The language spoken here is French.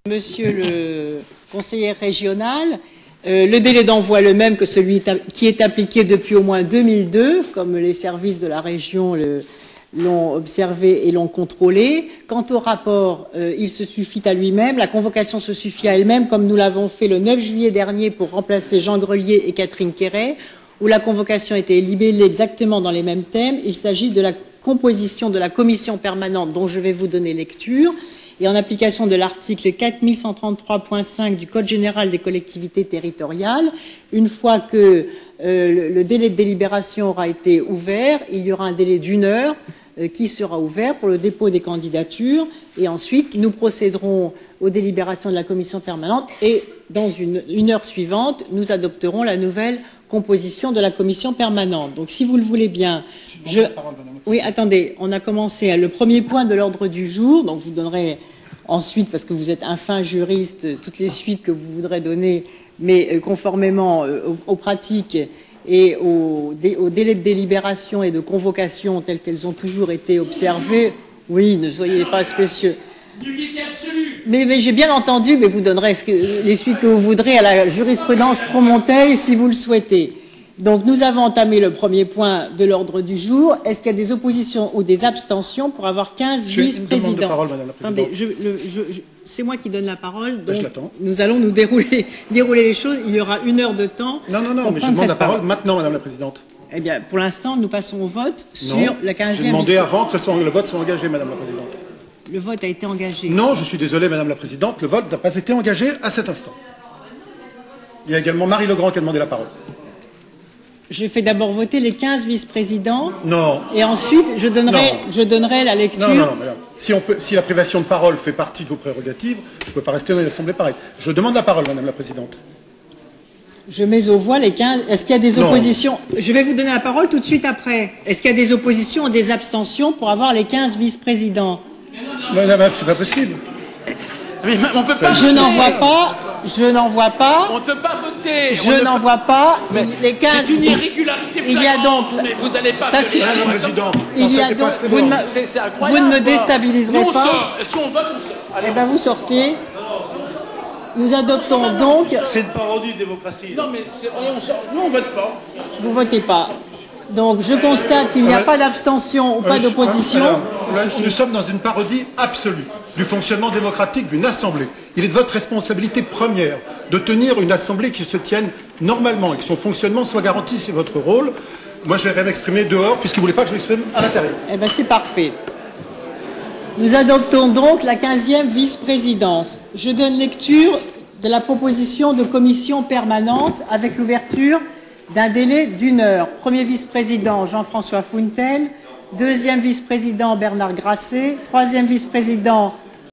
Monsieur le conseiller régional, le délai d'envoi est le même que celui qui est appliqué depuis au moins 2002, comme les services de la région l'ont observé et l'ont contrôlé. Quant au rapport, il se suffit à lui-même. La convocation se suffit à elle-même, comme nous l'avons fait le 9 juillet dernier pour remplacer Jean Grelier et Catherine Quéret, où la convocation était libellée exactement dans les mêmes thèmes. Il s'agit de la composition de la commission permanente dont je vais vous donner lecture. Et en application de l'article 4133.5 du Code général des collectivités territoriales, une fois que le délai de délibération aura été ouvert, il y aura un délai d'1 heure qui sera ouvert pour le dépôt des candidatures. Et ensuite, nous procéderons aux délibérations de la commission permanente et dans une heure suivante, nous adopterons la nouvelle composition de la commission permanente. Donc, si vous le voulez bien, oui, attendez, on a commencé le premier point de l'ordre du jour, donc vous donnerez ensuite, parce que vous êtes un fin juriste, toutes les suites que vous voudrez donner, mais conformément aux pratiques et aux délais de délibération et de convocation tels qu'elles ont toujours été observées. Oui, ne soyez pas spécieux. Mais j'ai bien entendu, mais vous donnerez les suites que vous voudrez à la jurisprudence Fromonteil si vous le souhaitez. Donc nous avons entamé le premier point de l'ordre du jour. Est-ce qu'il y a des oppositions ou des abstentions pour avoir 15 vice-présidents? De parole, Madame la Présidente. Attendez, c'est moi qui donne la parole. Donc je l'attends. nous allons nous dérouler les choses. Il y aura 1 heure de temps. Non, mais je demande la parole maintenant, Madame la Présidente. Eh bien, pour l'instant, nous passons au vote sur la 15e. J'ai demandé avant que le vote soit engagé, Madame la Présidente. Le vote a été engagé. Non, je suis désolé, Madame la Présidente, le vote n'a pas été engagé à cet instant. Il y a également Marie Legrand qui a demandé la parole. Je fais d'abord voter les 15 vice-présidents. Non. Et ensuite, je donnerai la lecture. Non, madame. Si la privation de parole fait partie de vos prérogatives, je ne peux pas rester dans l'Assemblée pareille. Je demande la parole, Madame la Présidente. Je mets aux voix les 15. Est-ce qu'il y a des oppositions? Je vais vous donner la parole tout de suite après. Est-ce qu'il y a des oppositions ou des abstentions pour avoir les 15 vice-présidents? Madame, c'est pas possible. Mais on peut pas. Je n'en vois pas. Je n'en vois pas. On ne peut pas voter. Je n'en vois pas. Mais les 15. C'est une irrégularité flagrante. Il y a donc. Mais vous n'allez pas. Ça suffit. Madame la Présidente. Il y a donc. C'est incroyable. Vous ne me déstabiliserez pas. Si on vote, on sort. Eh bien, vous sortez. Nous adoptons donc. C'est une parodie de démocratie. Non, mais on sort. Nous, on vote pas. Vous votez pas. Donc, je constate qu'il n'y a pas d'abstention ou pas d'opposition. Nous sommes dans une parodie absolue du fonctionnement démocratique d'une assemblée. Il est de votre responsabilité première de tenir une assemblée qui se tienne normalement et que son fonctionnement soit garanti. C'est votre rôle. Moi, je vais m'exprimer dehors puisque vous ne voulez pas que je m'exprime à l'intérieur. Eh bien, c'est parfait. Nous adoptons donc la 15e vice-présidence. Je donne lecture de la proposition de commission permanente avec l'ouverture d'un délai d'1 heure. Premier vice-président Jean-François Fountaine, deuxième vice-président Bernard Grasset, troisième vice-président